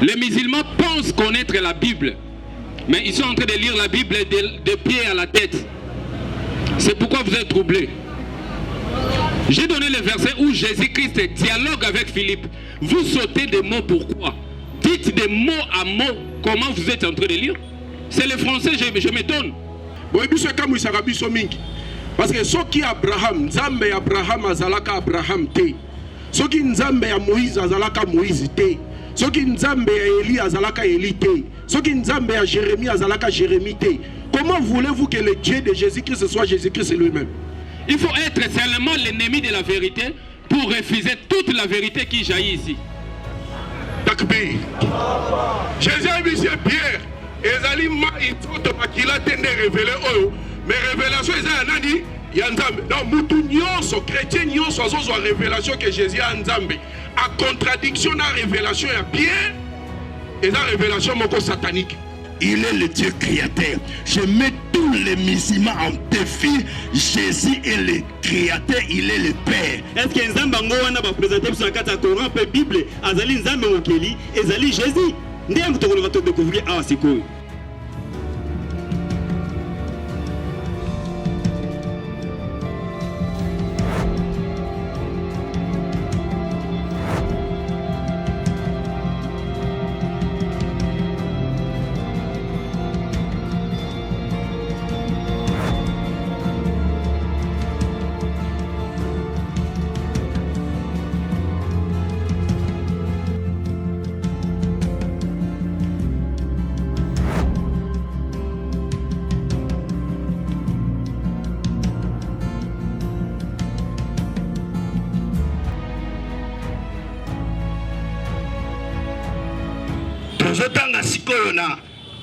Les musulmans pensent connaître la Bible, mais ils sont en train de lire la Bible des pieds à la tête. C'est pourquoi vous êtes troublés. J'ai donné le verset où Jésus-Christ dialogue avec Philippe. Vous sautez des mots, pourquoi? Dites des mots à mots comment vous êtes en train de lire. C'est le français, je m'étonne. Parce que ce qui Abraham, Nzambe Abraham azalaka Abraham te. Ce qui Nzambe ya Moïse azalaka Moïse te. Ce qui Nzambe ya Élie azalaka Élie te. Ce qui Nzambe ya Jérémie azalaka Jérémie te. Comment voulez-vous que le Dieu de Jésus-Christ soit Jésus-Christ lui-même? Il faut être seulement l'ennemi de la vérité pour refuser toute la vérité qui jaillit ici. Takbir. Jésus a dit Pierre, ezali ma itoto makila tende révélé oyo, mais révélation ezali nani ya Nzambe. Donc mutu nyonso chrétien nyonso azozo révélation que Jésus a Nzambe. A contradiction na révélation ya Pierre, et la révélation moko satanique. Il est le Dieu créateur. Je mets tous les musulmans en défi. Jésus est le créateur, il est le Père. Est-ce que Nzamba Ngowana va présenter sur la carte à Coran, la Bible, Azali Nzambe Mokeli, Azali Jésus? Ndé on va te découvrir à Siko.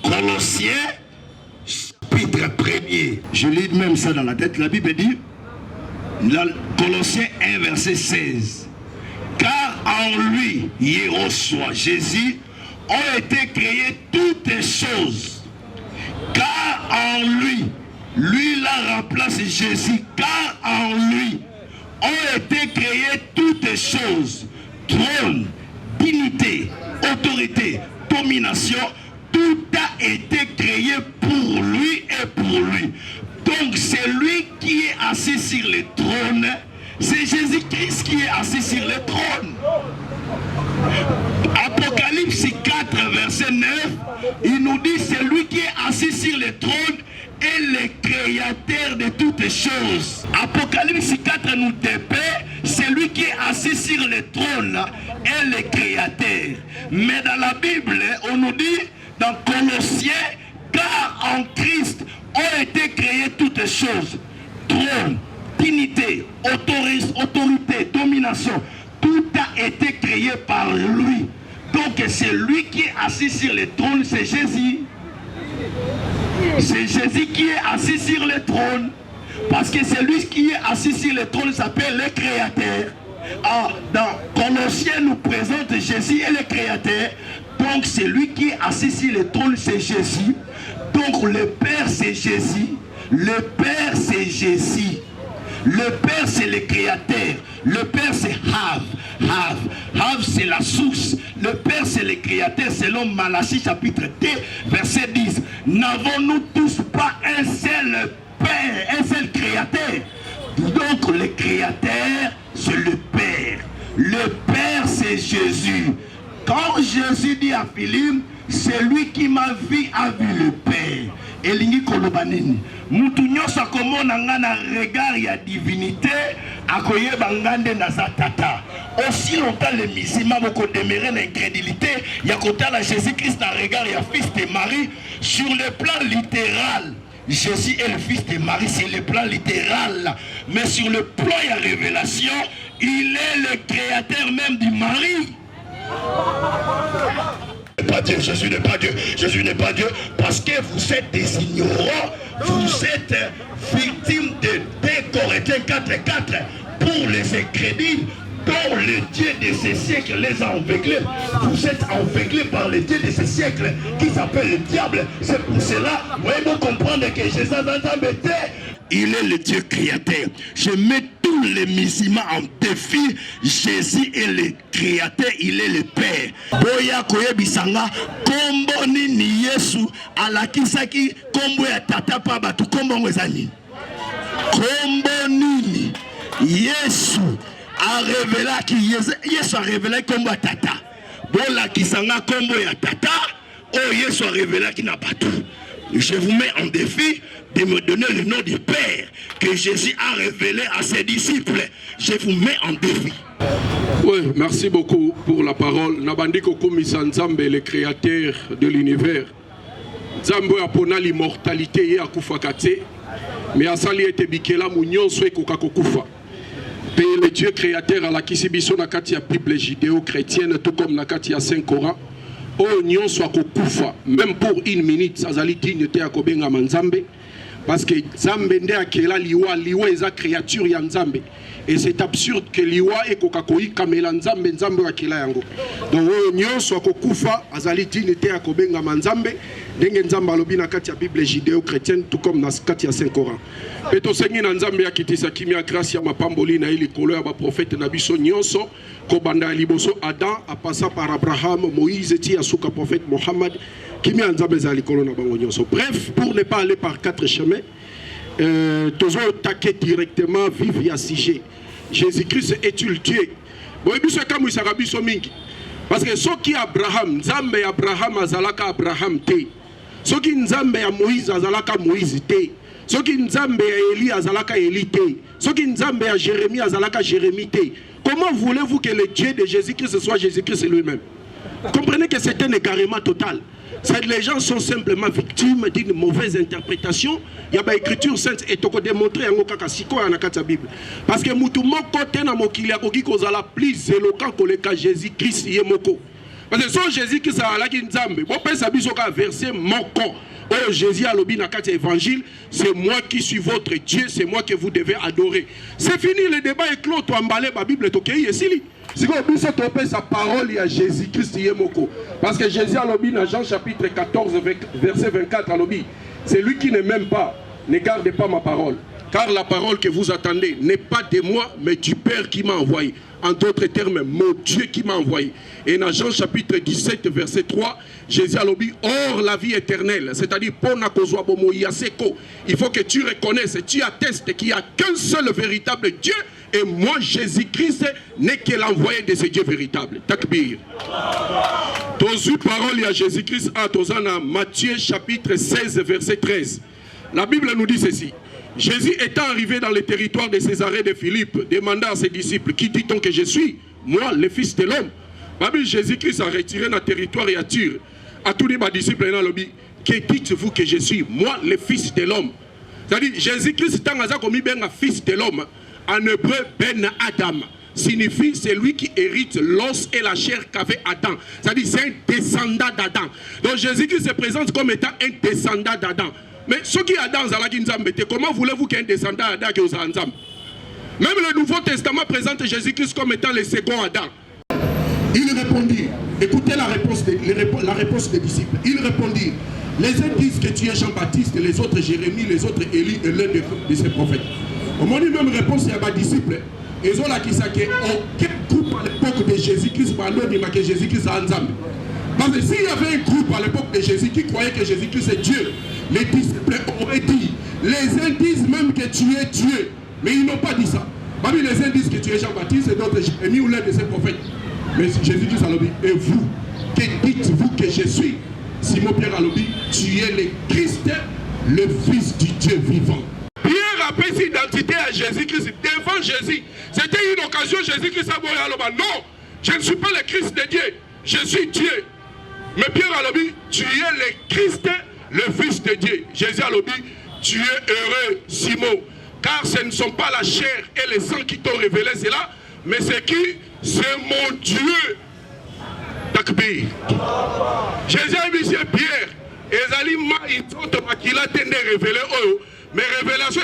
Colossiens, chapitre 1er. Je lis même ça dans la tête. La Bible dit, Colossiens 1, verset 16. Car en lui, Yéhoshua, Jésus, ont été créées toutes choses. Car en lui, lui la remplace Jésus. Car en lui, ont été créées toutes choses. Trône, dignité, autorité, domination, tout a été créé pour lui et pour lui. Donc c'est lui qui est assis sur le trône. C'est Jésus-Christ qui est assis sur le trône. Apocalypse 4, verset 9, il nous dit c'est lui qui est assis sur le trône et le créateur de toutes choses. Apocalypse 4 nous dépeint, c'est lui qui est assis sur le trône et le créateur. Mais dans la Bible, on nous dit dans Colossiens, car en Christ ont été créées toutes choses. Trône, dignité, autorité, domination, tout a été créé par lui. Donc c'est lui qui est assis sur le trône, c'est Jésus. C'est Jésus qui est assis sur le trône. Parce que c'est lui qui est assis sur le trône, s'appelle le créateur. Dans Colossiens nous présente Jésus et le créateur. Donc c'est lui qui est assis sur le trône, c'est Jésus. Donc le Père c'est Jésus. Le Père c'est Jésus. Le Père c'est le créateur. Le Père c'est Hav. Hav c'est la source. Le Père c'est le créateur selon Malachie chapitre 2 verset 10. N'avons-nous tous pas un seul Père, un seul créateur? Donc le créateur c'est le Père. Le Père c'est Jésus. Quand Jésus dit à Philippe, c'est lui qui m'a vu a vu le Père. Elingi kolobanini. Mutu nyoso akomona nga na regard ya divinité, akoyeba ngande na sa tata. Aussi longtemps les musulmans vont demeurer dans l'incrédulité, il y a côté la Jésus-Christ dans le regard, il y a fils de Marie. Sur le plan littéral, Jésus est le fils de Marie, c'est le plan littéral. Mais sur le plan de la révélation, il est le créateur même du mari. Pas Dieu, Jésus n'est pas Dieu, Jésus n'est pas Dieu, parce que vous êtes des ignorants, vous êtes victimes de 2 Corinthiens 4:4 pour les incrédules, dont le Dieu de ces siècles les a aveuglés. Vous êtes aveuglés par le Dieu de ces siècles qui s'appelle le diable. C'est pour cela, vous comprendre que Jésus a été. il est le Dieu créateur. Je mets tous les musulmans en défi. Jésus est le créateur, il est le Père. Boya koye bisanga kombo nini Yesu alakisaki kombo ya tata pa batu kombo ngwezani. Kombo nini Yesu a révélé Yesu a révélé kombo ya tata. Bola kisanga kombo ya tata. Oh Yesu a révélé qui n'a pas tout. Je vous mets en défi de me donner le nom du Père que Jésus a révélé à ses disciples. Je vous mets en défi. Oui, merci beaucoup pour la parole. Nabandiko Komisa Nzambe, le créateur de l'univers. Nzambe apona l'immortalité et akufakate. Mais asali ete bikela munyon swe kokakokufa. Père le Dieu créateur à la kisibiso nakati ya Bible judéo-chrétienne tout comme nakati ya Saint-Coran. Oh nyon soit kokufa même pour une minute azali dignité ya kobenga manzambe parce que Nzambe nde akela liwa eza créature ya Nzambe et c'est absurde que liwa e kokakoi kamela Nzambe akela yango donc oh nyon soit kokufa azali dignité ya kobenga manzambe ndenge Nzambe alobi na kati ya Bible judéo-chrétienne tout comme na kati ya Saint-Coran peto sengi na Nzambe akitisa kimia grâce ya mapamboli na ili kolo ya ba prophète na biso nyonso Kobanda liboso Adam a passé par Abraham, Moïse, Asuka, prophète Mohammed, Kimi Anzambe Zalikolo na bango nyonso. Bref, pour ne pas aller par 4 chemins, tozo taquer directement vivre ya sujet. Jésus-Christ est-il Dieu? Bon, biso kamu isarabi so mingi. Parce que soki Abraham, Nzambe ya Abraham azalaka Abraham te. Soki Nzambe ya Moïse azalaka Moïse te. Soki Nzambe ya Eli azalaka Eli te. Soki Nzambe ya Jérémie azalaka Jérémie te. Comment voulez-vous que le Dieu de Jésus-Christ soit Jésus-Christ lui-même? Comprenez que c'est un égarement total. Les gens sont simplement victimes d'une mauvaise interprétation. Il y a une écriture sainte et tu peux démontrer en la Bible. Parce que Moutoumon côté na mokili akoki kozala plus éloquent que le cas Jésus-Christ yemoko. Parce que son Jésus-Christ a la Nzambe. Bon pense abiso ka verset moko. Oh Jésus a lobi na kati évangile, c'est moi qui suis votre Dieu, c'est moi que vous devez adorer. C'est fini, le débat est clos, tu emballes la Bible, tu es ici. Si vous avez sa parole, il y a Jésus-Christ yemoko. Parce que Jésus a lobi dans Jean chapitre 14, verset 24 a lobi. C'est lui qui ne m'aime pas, ne garde pas ma parole. Car la parole que vous attendez n'est pas de moi, mais du Père qui m'a envoyé. En d'autres termes, mon Dieu qui m'a envoyé. Et dans Jean chapitre 17, verset 3, Jésus a dit, or la vie éternelle, c'est-à-dire, il faut que tu reconnaisses, tu attestes qu'il n'y a qu'un seul véritable Dieu, et moi, Jésus-Christ, n'est que l'envoyé de ce Dieu véritable. Takbir. Tozu parole à Jésus-Christ, à Matthieu chapitre 16, verset 13. La Bible nous dit ceci. Jésus étant arrivé dans le territoire de Césarée de Philippe, demanda à ses disciples, qui dit-on que je suis? Moi, le Fils de l'homme. Jésus-Christ a retiré dans le territoire et a tué. À tous les disciples, que dites-vous que je suis? Moi, le Fils de l'homme. C'est-à-dire, Jésus-Christ, tant que ben Fils de l'homme, en hébreu, Ben Adam, signifie celui qui hérite l'os et la chair qu'avait Adam. C'est-à-dire, c'est un descendant d'Adam. Donc, Jésus-Christ se présente comme étant un descendant d'Adam. Mais ce qui est Adam, comment voulez-vous qu'un descendant d'Adam qui est Adam? Même le Nouveau Testament présente Jésus-Christ comme étant le second Adam. Il répondit, écoutez la réponse des disciples. Il répondit, les uns disent que tu es Jean-Baptiste, les autres Jérémie, les autres Élie et l'un de ses prophètes. Au moment même réponse, il y a des disciples. Ils ont la qui s'est quel groupe à l'époque de Jésus-Christ, par l'ordre que Jésus-Christ a ensemble. Parce que s'il y avait un groupe à l'époque de Jésus qui croyait que Jésus-Christ est Dieu, les disciples auraient dit, les uns disent même que tu es Dieu, mais ils n'ont pas dit ça. Parmi les uns disent que tu es Jean-Baptiste et d'autres Jérémie ou l'un de ses prophètes. Mais Jésus-Christ a dit, et vous, que dites-vous que je suis? Simon Pierre a dit, tu es le Christ, le Fils du Dieu vivant. Pierre a pris l'identité à Jésus-Christ devant Jésus. C'était une occasion, Jésus-Christ a dit, non, je ne suis pas le Christ de Dieu, je suis Dieu. Mais Pierre a dit, tu es le Christ, le Fils de Dieu. Jésus a dit, tu es heureux, Simon, car ce ne sont pas la chair et le sang qui t'ont révélé cela, mais c'est qui? C'est mon Dieu. Takbir. Jésus a dit, Pierre, et Zali ma itotoma qui l'a tenu révélé, mais révélation,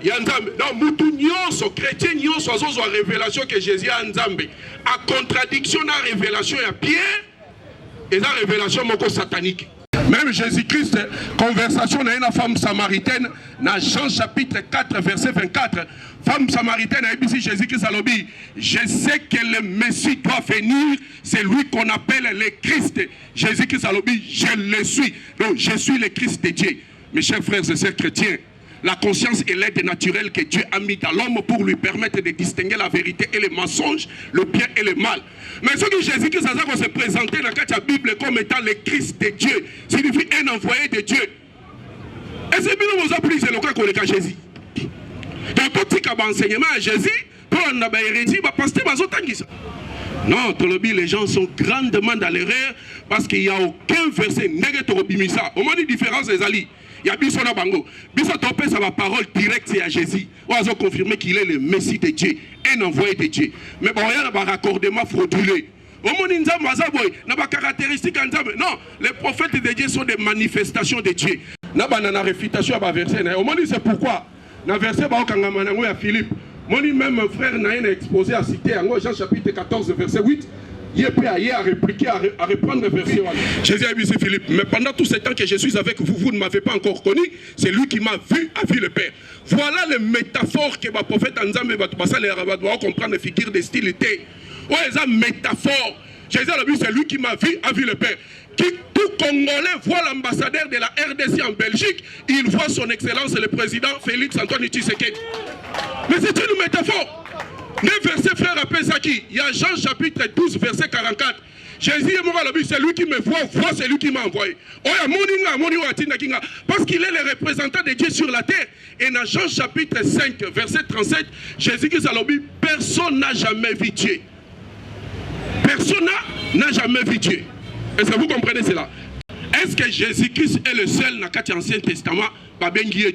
il y a Nzambe. Donc, mutu nyonso, chrétien nyonso, azo révélation que Jésus a Nzambe. À contradiction de la révélation, il y a Pierre, et la révélation moko satanique. Même Jésus-Christ, conversation avec une femme samaritaine, dans Jean chapitre 4, verset 24, femme samaritaine a dit Jésus-Christ a dit, je sais que le Messie doit venir, c'est lui qu'on appelle le Christ. Jésus-Christ a dit, je le suis. Donc je suis le Christ de Dieu. Mes chers frères et sœurs chrétiens, la conscience est l'aide naturelle que Dieu a mis dans l'homme pour lui permettre de distinguer la vérité et le mensonge, le bien et le mal. Mais ce que Jésus-Christ a se présenté dans la Bible comme étant le Christ de Dieu, signifie un envoyé de Dieu. Et c'est bien que vous appelez le cas qu'on est Jésus. Donc tout ce qui est enseignement à Jésus, pour la hérésie, pasteur non, les gens sont grandement dans l'erreur parce qu'il n'y a aucun verset négatif. Au moins, la différence des alliés. Il y a Bissona Bango. Bissona Topé, ça va parole directe, c'est à Jésus. On a confirmé qu'il est le Messie de Dieu, un envoyé de Dieu. Mais bon, il y a un raccordement frauduleux. Au moins, il y a des caractéristiques. Non, les prophètes de Dieu sont des manifestations de Dieu. Il y a une réfutation à verset. Au moins, c'est pourquoi. Dans le verset, il y a Philippe. Mon même frère n'a exposé à citer en Jean chapitre 14, verset 8. Il est prêt à répliquer, à reprendre le verset. Jésus a dit Philippe, mais pendant tout ce temps que je suis avec vous, vous ne m'avez pas encore connu. C'est lui qui m'a vu, a vu le Père. Voilà les métaphores que le prophète Anzambe va comprendre, les figures de stilité. Ouais, c'est une métaphore. Jésus a dit, c'est lui qui m'a vu, a vu le Père. Qui, tout Congolais voit l'ambassadeur de la RDC en Belgique, il voit son excellence le président Félix Antoine Tshisekedi. Mais c'est une métaphore. Les versets, frère, appelle ça qui? Il y a Jean chapitre 12, verset 44. Jésus est mort à la vie, c'est lui qui me voit, c'est lui qui m'a envoyé. Parce qu'il est le représentant de Dieu sur la terre. Et dans Jean chapitre 5, verset 37, Jésus qui a dit, personne n'a jamais vu Dieu. Personne n'a jamais vu Dieu. Est-ce que vous comprenez cela? Est-ce que Jésus-Christ est le seul dans l'Ancien Testament par Dieu?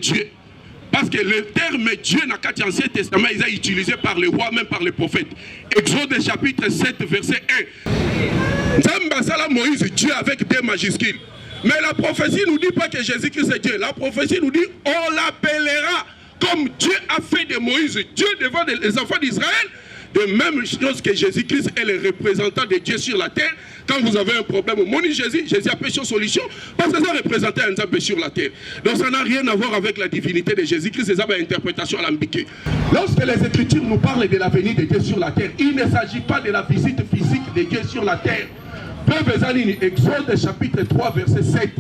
Parce que le terme Dieu dans l'Ancien Testament, il est utilisé par les rois, même par les prophètes. Exode chapitre 7, verset 1. Zambasala Moïse, Dieu avec des majuscules. Mais la prophétie ne nous dit pas que Jésus-Christ est Dieu. La prophétie nous dit, on l'appellera comme Dieu a fait de Moïse, Dieu devant les enfants d'Israël. De même chose que Jésus-Christ est le représentant de Dieu sur la terre. Quand vous avez un problème, moni Jésus a péché solution parce que ça représentait un Dieu sur la terre. Donc ça n'a rien à voir avec la divinité de Jésus-Christ, c'est une interprétation alambiquée. Lorsque les Écritures nous parlent de la venue de Dieu sur la terre, il ne s'agit pas de la visite physique de Dieu sur la terre. Exode chapitre 3, verset 7.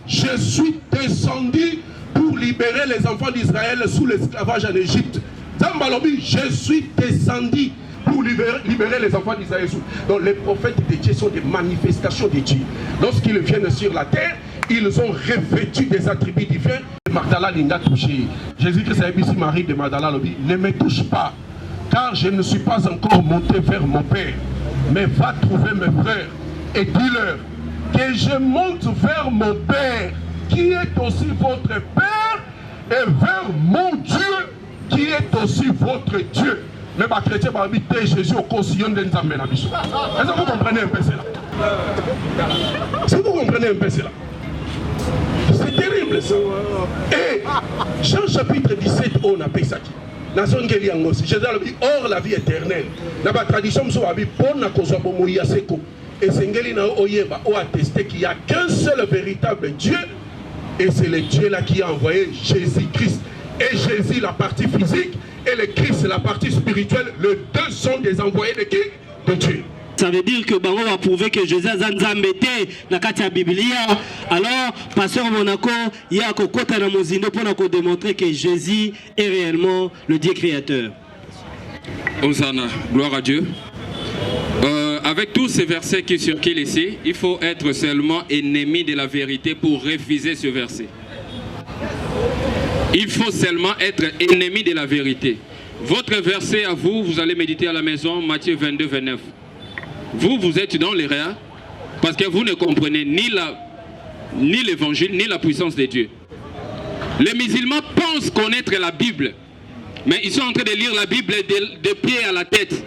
Je suis descendu pour libérer les enfants d'Israël sous l'esclavage en Égypte. Je suis descendu pour libérer les enfants d'Israël. Donc les prophètes de Dieu sont des manifestations de Dieu. Lorsqu'ils viennent sur la terre, ils ont revêtu des attributs divins. Magdala n'a touché. Jésus-Christ a dit ici, Marie de Magdala, ne me touche pas, car je ne suis pas encore monté vers mon Père. Mais va trouver mes frères et dis-leur que je monte vers mon Père, qui est aussi votre Père, et vers mon Dieu, qui est aussi votre Dieu. Mais ma chrétien va habiter Jésus au conscient de Nzambe. Est-ce que vous comprenez un peu cela? Est-ce que vous comprenez un peu cela? C'est terrible ça. Et Jean chapitre 17, on appelle ça qui? Jésus a dit, or la vie éternelle. Dans la tradition, nous avons dit, et Sengeli na oyeba a attesté qu'il n'y a qu'un seul véritable Dieu, et c'est le Dieu là qui a envoyé Jésus-Christ. Et Jésus, la partie physique, et le Christ, la partie spirituelle, les deux sont des envoyés de qui? De Dieu. Ça veut dire que Bango va prouver que Jésus a Nzambete na kati ya Biblia. Alors, pasteur Monaco, il y a kokota na mozindo pour démontrer que Jésus est réellement le Dieu créateur. Hosanna, gloire à Dieu. Avec tous ces versets qui circulent ici, il faut être seulement ennemi de la vérité pour refuser ce verset. Il faut seulement être ennemi de la vérité. Votre verset à vous, vous allez méditer à la maison, Matthieu 22, 29. Vous êtes dans l'erreur parce que vous ne comprenez ni l'évangile, ni la puissance de Dieu. Les musulmans pensent connaître la Bible, mais ils sont en train de lire la Bible de pied à la tête.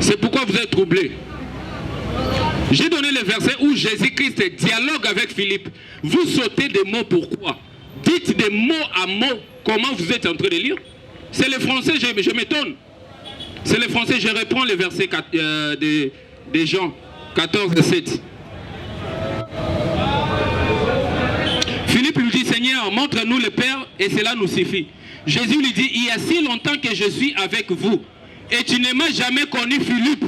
C'est pourquoi vous êtes troublés. J'ai donné le verset où Jésus-Christ dialogue avec Philippe. Vous sautez des mots, pourquoi? Dites des mots à mots comment vous êtes en train de lire. C'est le français, je m'étonne. C'est le français, je reprends le verset de Jean 14, 7. Seigneur, montre-nous le Père et cela nous suffit. Jésus lui dit, il y a si longtemps que je suis avec vous et tu ne m'as jamais connu Philippe.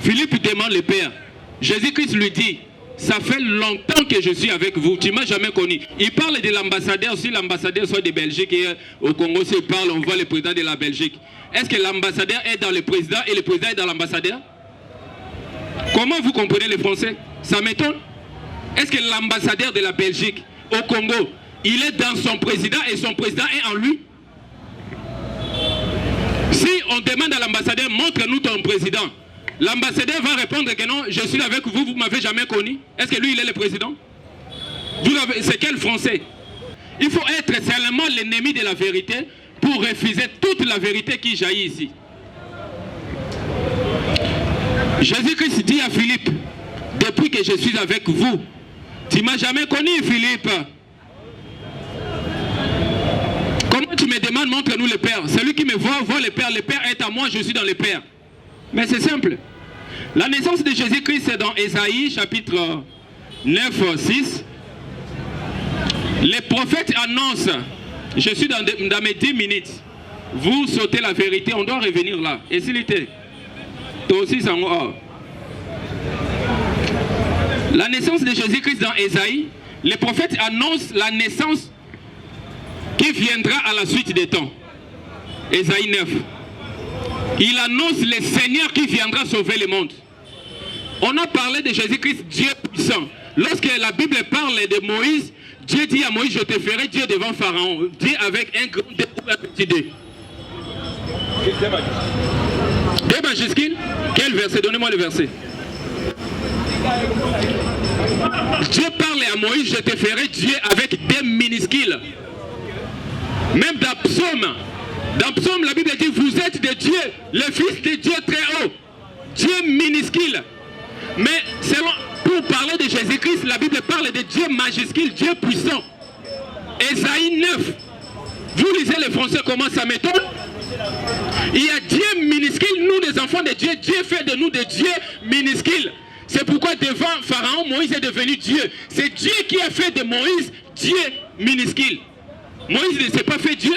Philippe demande le Père. Jésus-Christ lui dit, ça fait longtemps que je suis avec vous, tu ne m'as jamais connu. Il parle de l'ambassadeur, si l'ambassadeur soit de Belgique et au Congo, s'il parle, on voit le président de la Belgique. Est-ce que l'ambassadeur est dans le président et le président est dans l'ambassadeur? Comment vous comprenez les Français? Ça m'étonne. Est-ce que l'ambassadeur de la Belgique au Congo, il est dans son président et son président est en lui? Si on demande à l'ambassadeur, montre-nous ton président, l'ambassadeur va répondre que non, je suis avec vous, vous ne m'avez jamais connu. Est-ce que lui, il est le président? C'est quel Français? Il faut être seulement l'ennemi de la vérité pour refuser toute la vérité qui jaillit ici. Jésus-Christ dit à Philippe, depuis que je suis avec vous, tu ne m'as jamais connu, Philippe. Comment tu me demandes, montre-nous le Père? Celui qui me voit le Père est à moi, je suis dans le Père. Mais c'est simple. La naissance de Jésus-Christ, c'est dans Ésaïe, chapitre 9, 6. Les prophètes annoncent, je suis dans mes 10 minutes, vous sautez la vérité, on doit revenir là. Et s'il était, toi aussi, ça va. La naissance de Jésus-Christ dans Ésaïe, les prophètes annoncent la naissance qui viendra à la suite des temps. Ésaïe 9. Il annonce le Seigneur qui viendra sauver le monde. On a parlé de Jésus-Christ, Dieu puissant. Lorsque la Bible parle de Moïse, Dieu dit à Moïse, je te ferai Dieu devant Pharaon. Dieu avec un grand D ou un petit D. Des majuscules? Quel verset? Donnez-moi le verset. Dieu parle à Moïse, je te ferai Dieu avec des minuscules. Même dans Psaume, la Bible dit, vous êtes de Dieu, le Fils de Dieu très haut. Dieu minuscule. Mais pour parler de Jésus-Christ, la Bible parle de Dieu majuscule, Dieu puissant. Ésaïe 9. Vous lisez le français, comment ça m'étonne? Il y a Dieu minuscule, nous les enfants de Dieu, Dieu fait de nous des dieux minuscules. C'est pourquoi devant Pharaon, Moïse est devenu Dieu. C'est Dieu qui a fait de Moïse Dieu minuscule. Moïse ne s'est pas fait Dieu.